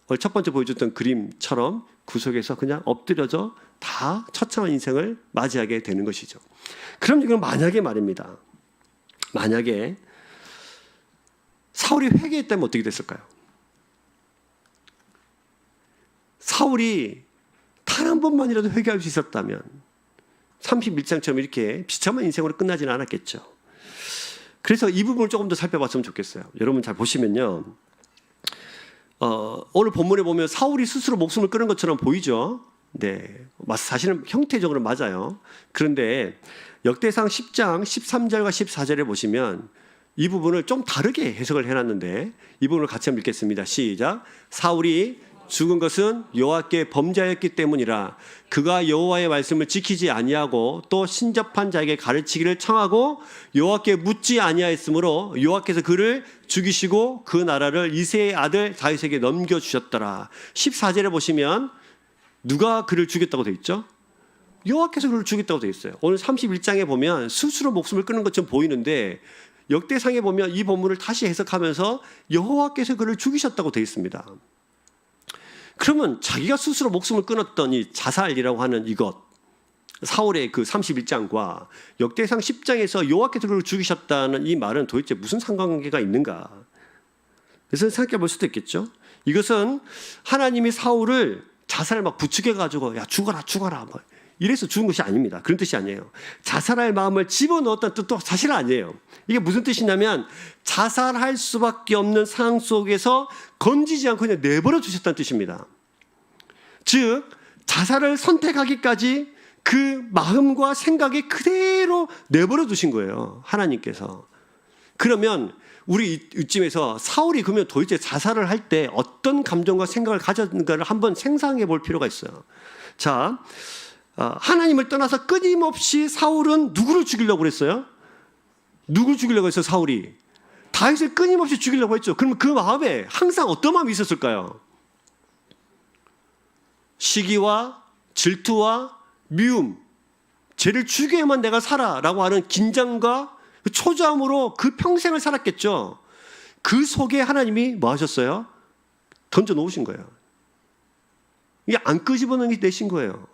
오늘 첫 번째 보여줬던 그림처럼 구석에서 그냥 엎드려져 다 처참한 인생을 맞이하게 되는 것이죠. 그럼 이건 만약에 말입니다. 만약에 사울이 회개했다면 어떻게 됐을까요? 사울이 단 한 번만이라도 회개할 수 있었다면 31장처럼 이렇게 비참한 인생으로 끝나지는 않았겠죠. 그래서 이 부분을 조금 더 살펴봤으면 좋겠어요. 여러분 잘 보시면요. 오늘 본문에 보면 사울이 스스로 목숨을 끊은 것처럼 보이죠. 네, 사실은 형태적으로 맞아요. 그런데 역대상 10장 13절과 14절에 보시면 이 부분을 좀 다르게 해석을 해놨는데 이 부분을 같이 한번 읽겠습니다. 시작. 사울이 죽은 것은 여호와께 범죄하였기 때문이라. 그가 여호와의 말씀을 지키지 아니하고 또 신접한 자에게 가르치기를 청하고 여호와께 묻지 아니하였으므로 여호와께서 그를 죽이시고 그 나라를 이새의 아들 다윗에게 넘겨주셨더라. 14절에 보시면 누가 그를 죽였다고 되어 있죠? 여호와께서 그를 죽였다고 되어 있어요. 오늘 31장에 보면 스스로 목숨을 끊는 것처럼 보이는데 역대상에 보면 이 본문을 다시 해석하면서 여호와께서 그를 죽이셨다고 되어 있습니다. 그러면 자기가 스스로 목숨을 끊었던 이 자살이라고 하는 이것, 사울의 그 31장과 역대상 10장에서 여호와께서 그를 죽이셨다는 이 말은 도대체 무슨 상관관계가 있는가? 그래서 생각해 볼 수도 있겠죠. 이것은 하나님이 사울을 자살을 막 부추겨가지고 야 죽어라 뭐 이래서 죽은 것이 아닙니다. 그런 뜻이 아니에요. 자살할 마음을 집어넣었다는 뜻도 사실은 아니에요. 이게 무슨 뜻이냐면 자살할 수밖에 없는 상황 속에서 건지지 않고 그냥 내버려 두셨다는 뜻입니다. 즉 자살을 선택하기까지 그 마음과 생각이 그대로 내버려 두신 거예요. 하나님께서. 그러면 우리 이쯤에서 사울이 그러면 도대체 자살을 할 때 어떤 감정과 생각을 가졌는가를 한번 생각해 볼 필요가 있어요. 자, 하나님을 떠나서 끊임없이 사울은 누구를 죽이려고 그랬어요? 누구를 죽이려고 했어요? 사울이 다윗을 끊임없이 죽이려고 했죠. 그러면 그 마음에 항상 어떤 마음이 있었을까요? 시기와 질투와 미움, 쟤를 죽여야만 내가 살아라고 하는 긴장과 초조함으로 그 평생을 살았겠죠. 그 속에 하나님이 뭐 하셨어요? 던져 놓으신 거예요. 이게 안 끄집어내신 거예요.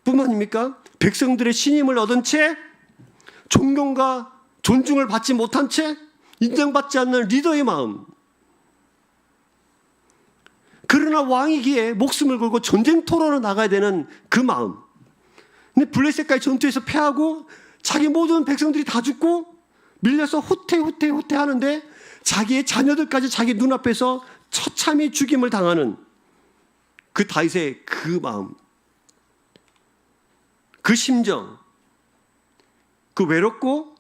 뿐만입니까? 백성들의 신임을 얻은 채 존경과 존중을 받지 못한 채 인정받지 않는 리더의 마음. 그러나 왕이기에 목숨을 걸고 전쟁터로 나가야 되는 그 마음. 근데 블레셋과의 전투에서 패하고 자기 모든 백성들이 다 죽고 밀려서 후퇴 하는데 자기의 자녀들까지 자기 눈앞에서 처참히 죽임을 당하는 그 다윗의 그 마음. 그 심정, 그 외롭고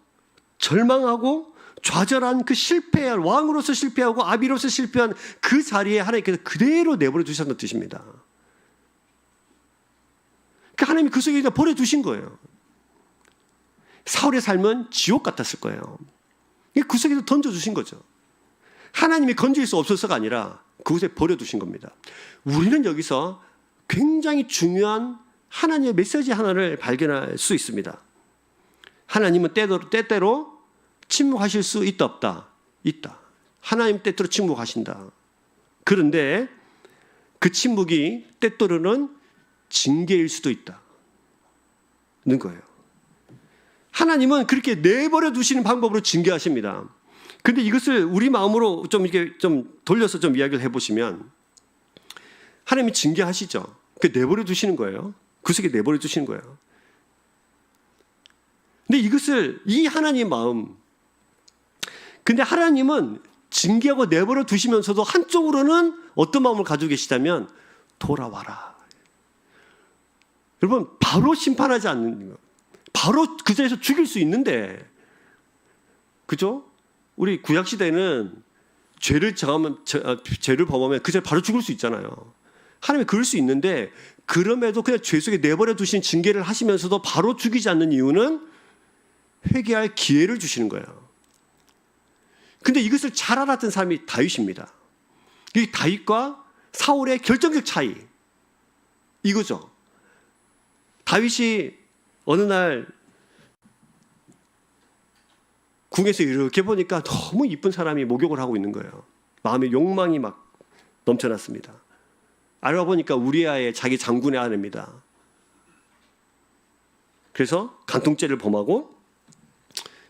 절망하고 좌절한 그 실패한 왕으로서 실패하고 아비로서 실패한 그 자리에 하나님께서 그대로 내버려 두셨다는 뜻입니다. 그러니까 하나님이 그 속에 버려두신 거예요. 사울의 삶은 지옥 같았을 거예요. 그 속에서 던져주신 거죠. 하나님이 건질 수 없어서가 아니라 그곳에 버려두신 겁니다. 우리는 여기서 굉장히 중요한 하나님의 메시지 하나를 발견할 수 있습니다. 하나님은 때때로 침묵하실 수 있다 없다? 있다. 하나님 때때로 침묵하신다. 그런데 그 침묵이 때때로는 징계일 수도 있다는 거예요. 하나님은 그렇게 내버려 두시는 방법으로 징계하십니다. 근데 이것을 우리 마음으로 좀 이렇게 좀 돌려서 좀 이야기를 해보시면 하나님이 징계하시죠. 그 내버려 두시는 거예요. 구석에 내버려 두시는 거예요. 근데 이것을 이 하나님의 마음, 근데 하나님은 징계하고 내버려 두시면서도 한쪽으로는 어떤 마음을 가지고 계시다면 돌아와라. 여러분 바로 심판하지 않는 거, 바로 그 자리에서 죽일 수 있는데, 그죠? 우리 구약 시대는 죄를 범하면 그 자리에 바로 죽을 수 있잖아요. 하나님이 그럴 수 있는데 그럼에도 그냥 죄 속에 내버려 두신 징계를 하시면서도 바로 죽이지 않는 이유는 회개할 기회를 주시는 거예요. 근데 이것을 잘 알았던 사람이 다윗입니다. 이 다윗과 사울의 결정적 차이 이거죠. 다윗이 어느 날 궁에서 이렇게 보니까 너무 이쁜 사람이 목욕을 하고 있는 거예요. 마음의 욕망이 막 넘쳐났습니다. 알아보니까 우리아의 자기 장군의 아내입니다. 그래서 간통죄를 범하고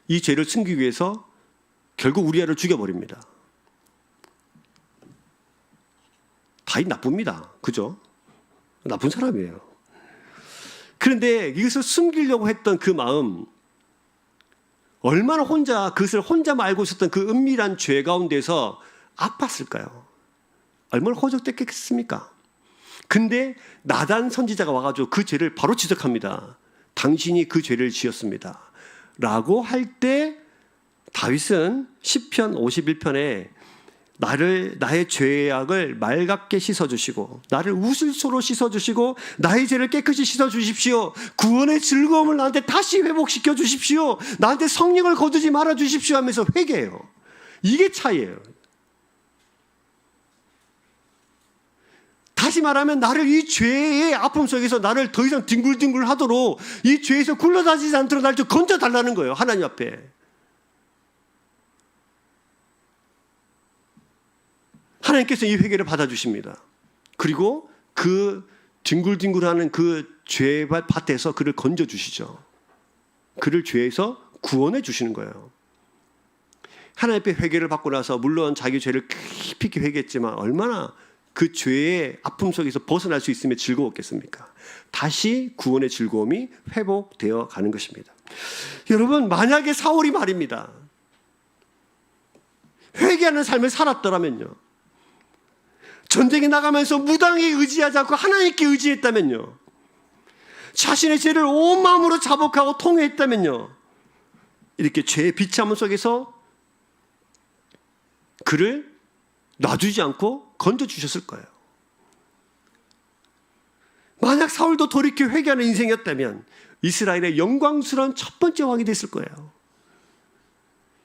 이 죄를 숨기기 위해서 결국 우리아를 죽여버립니다. 다윗 나쁩니다. 그죠? 나쁜 사람이에요. 그런데 이것을 숨기려고 했던 그 마음, 얼마나 그것을 혼자만 알고 있었던 그 은밀한 죄 가운데서 아팠을까요? 얼마나 허적됐겠습니까? 근데 나단 선지자가 와가지고 그 죄를 바로 지적합니다. 당신이 그 죄를 지었습니다. 라고 할 때 다윗은 시편 51편에 나의 죄악을 맑게 씻어주시고 나를 우슬소로 씻어주시고 나의 죄를 깨끗이 씻어주십시오. 구원의 즐거움을 나한테 다시 회복시켜 주십시오. 나한테 성령을 거두지 말아 주십시오 하면서 회개해요. 이게 차이예요. 다시 말하면 나를 이 죄의 아픔 속에서 나를 더 이상 뒹굴뒹굴 하도록 이 죄에서 굴러다니지 않도록 나를 좀 건져달라는 거예요. 하나님 앞에. 하나님께서 이 회개를 받아주십니다. 그리고 그 뒹굴뒹굴하는 그 죄의 밭에서 그를 건져주시죠. 그를 죄에서 구원해 주시는 거예요. 하나님 앞에 회개를 받고 나서 물론 자기 죄를 깊이 회개했지만 얼마나 그 죄의 아픔 속에서 벗어날 수 있으면 즐거웠겠습니까? 다시 구원의 즐거움이 회복되어 가는 것입니다. 여러분, 만약에 사울이 말입니다, 회개하는 삶을 살았더라면요, 전쟁에 나가면서 무당에 의지하지 않고 하나님께 의지했다면요, 자신의 죄를 온 마음으로 자복하고 통회했다면요, 이렇게 죄의 비참함 속에서 그를 놔두지 않고 건져주셨을 거예요. 만약 사울도 돌이켜 회개하는 인생이었다면 이스라엘의 영광스러운 첫 번째 왕이 됐을 거예요.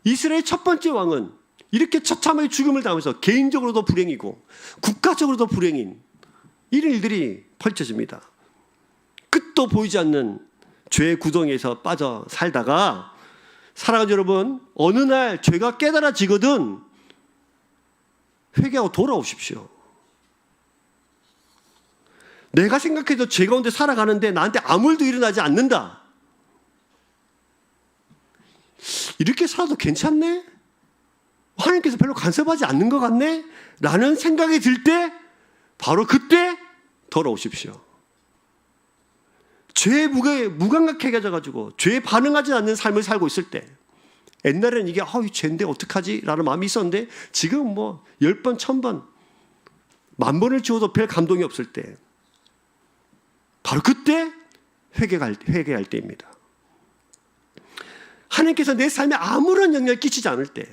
이스라엘의 첫 번째 왕은 이렇게 처참하게 죽음을 당하면서 개인적으로도 불행이고 국가적으로도 불행인 이런 일들이 펼쳐집니다. 끝도 보이지 않는 죄의 구덩이에서 빠져 살다가 사랑하는 여러분, 어느 날 죄가 깨달아지거든 회개하고 돌아오십시오. 내가 생각해도 죄 가운데 살아가는데 나한테 아무 일도 일어나지 않는다. 이렇게 살아도 괜찮네? 하나님께서 별로 간섭하지 않는 것 같네? 라는 생각이 들 때 바로 그때 돌아오십시오. 죄에 무감각해져가지고 죄에 반응하지 않는 삶을 살고 있을 때, 옛날에는 이게 이 죄인데 어떡하지? 라는 마음이 있었는데 지금 10번, 1000번, 10,000번을 지워도 별 감동이 없을 때 바로 그때 회개할 때입니다. 하나님께서 내 삶에 아무런 영향을 끼치지 않을 때,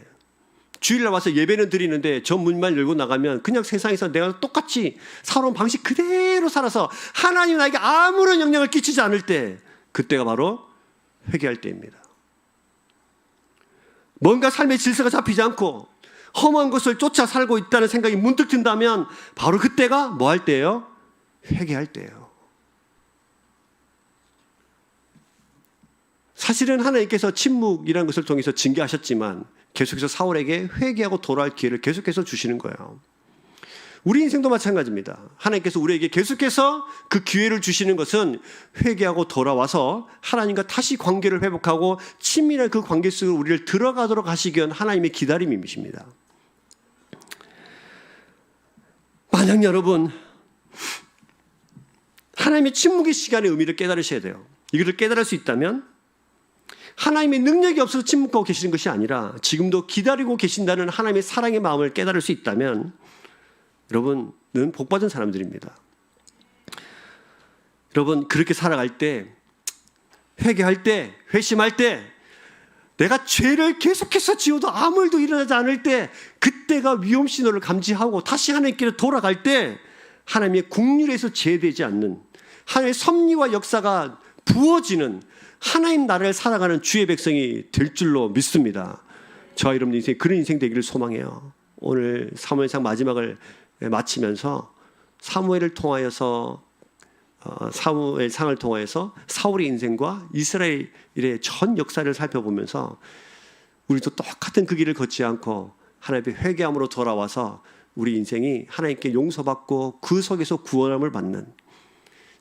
주일날 와서 예배는 드리는데 저 문만 열고 나가면 그냥 세상에서 내가 똑같이 살아온 방식 그대로 살아서 하나님 나에게 아무런 영향을 끼치지 않을 때, 그때가 바로 회개할 때입니다. 뭔가 삶의 질서가 잡히지 않고 험한 것을 쫓아 살고 있다는 생각이 문득 든다면 바로 그때가 뭐 할 때예요? 회개할 때예요. 사실은 하나님께서 침묵이라는 것을 통해서 징계하셨지만 계속해서 사울에게 회개하고 돌아올 기회를 계속해서 주시는 거예요. 우리 인생도 마찬가지입니다. 하나님께서 우리에게 계속해서 그 기회를 주시는 것은 회개하고 돌아와서 하나님과 다시 관계를 회복하고 친밀한 그 관계 속으로 우리를 들어가도록 하시기 위한 하나님의 기다림이십니다. 만약 여러분 하나님의 침묵의 시간의 의미를 깨달으셔야 돼요. 이것을 깨달을 수 있다면 하나님의 능력이 없어서 침묵하고 계시는 것이 아니라 지금도 기다리고 계신다는 하나님의 사랑의 마음을 깨달을 수 있다면 여러분은 복받은 사람들입니다. 여러분 그렇게 살아갈 때, 회개할 때, 회심할 때, 내가 죄를 계속해서 지어도 아무 일도 일어나지 않을 때, 그때가 위험 신호를 감지하고 다시 하나님께로 돌아갈 때 하나님의 국률에서 제외되지 않는, 하나님의 섭리와 역사가 부어지는 하나님 나라를 살아가는 주의 백성이 될 줄로 믿습니다. 저와 여러분 인생 그런 인생 되기를 소망해요. 오늘 사무엘상 마지막을 마치면서 사무엘을 통하여서 사무엘상을 통하여서 사울의 인생과 이스라엘의 전 역사를 살펴보면서 우리도 똑같은 그 길을 걷지 않고 하나님의 회개함으로 돌아와서 우리 인생이 하나님께 용서받고 그 속에서 구원함을 받는,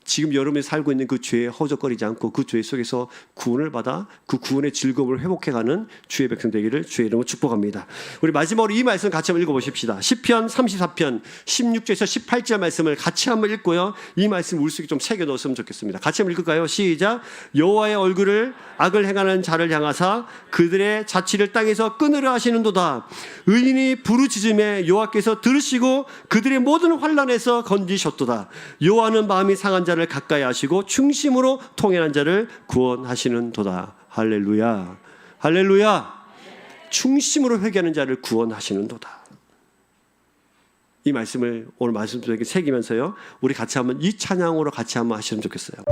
지금 여러분이 살고 있는 그 죄에 허우적거리지 않고 그 죄 속에서 구원을 받아 그 구원의 즐거움을 회복해가는 주의 백성 되기를 주의 이름으로 축복합니다. 우리 마지막으로 이 말씀 같이 한번 읽어보십시다. 시편 34편 16절에서 18절 말씀을 같이 한번 읽고요, 이 말씀 우리 속에 좀 새겨놓았으면 좋겠습니다. 같이 한번 읽을까요? 시작. 여호와의 얼굴을 악을 행하는 자를 향하사 그들의 자취를 땅에서 끊으려 하시는도다. 의인이 부르짖음에 여호와께서 들으시고 그들의 모든 환난에서 건지셨도다. 여호와는 마음이 상한 자를 가까이 하시고 충심으로 통행한 자를 구원하시는도다. 할렐루야, 할렐루야. 충심으로 회개하는 자를 구원하시는도다. 이 말씀을 오늘 말씀 속에 새기면서요, 우리 같이 한번 이 찬양으로 같이 한번 하시면 좋겠어요.